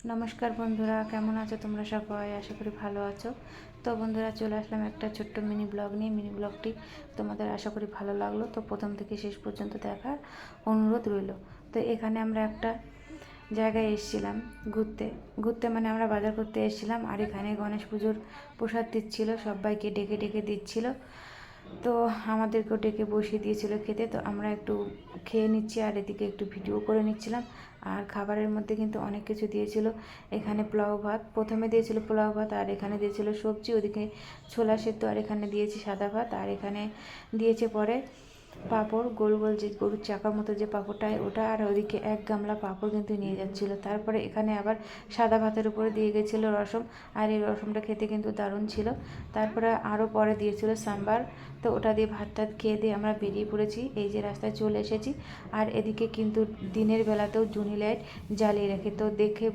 নমস্কার বন্ধুরা, কেমন আছো তোমরা সবাই? আশা করি ভালো আছো। তো বন্ধুরা, চলে আসলাম একটা ছোট্ট মিনি ব্লগ নিয়ে। মিনি ব্লগটি তোমাদের আশা করি ভালো লাগলো। তো প্রথম থেকে শেষ পর্যন্ত দেখার অনুরোধ রইল। তো এখানে আমরা একটা জায়গায় এসেছিলাম ঘুরতে ঘুরতে মানে আমরা বাজার করতে এসেছিলাম। আর এখানে গণেশ পুজোর প্রসাদ দিচ্ছিল, সবাইকে ডেকে ডেকে দিচ্ছিল। তো আমাদেরকেও ডেকে বসিয়ে দিয়েছিল খেতে। তো আমরা একটু খেয়ে নিচ্ছি আর এদিকে একটু ভিডিও করে নিচ্ছিলাম। আর খাবারের মধ্যে কিন্তু অনেক কিছু দিয়েছিল। এখানে পোলাও ভাত, প্রথমে দিয়েছিল পোলাও ভাত, আর এখানে দিয়েছিল সবজি, ওদিকে ছোলা সেদ্ধ, আর এখানে দিয়েছি সাদা ভাত, আর এখানে দিয়েছে পরে পাঁপড়, গোল গোল যে গরুর চাকার মতো যে পাঁপড়টা ওটা, আর ওদিকে এক গামলা পাঁপড় কিন্তু নিয়ে যাচ্ছিলো। তারপরে এখানে আবার সাদা ভাতের উপরে দিয়ে গেছিলো রসম, আর এই রসমটা খেতে কিন্তু দারুণ ছিল। তারপরে আরও পরে দিয়েছিল সাম্বার। তো ওটা দিয়ে ভাত টাত খেয়ে দিয়ে আমরা বেরিয়ে পড়েছি। এই যে রাস্তায় চলে এসেছি। আর এদিকে কিন্তু দিনের বেলাতেও জুনি লাইট জ্বালিয়ে রেখে, তো দেখে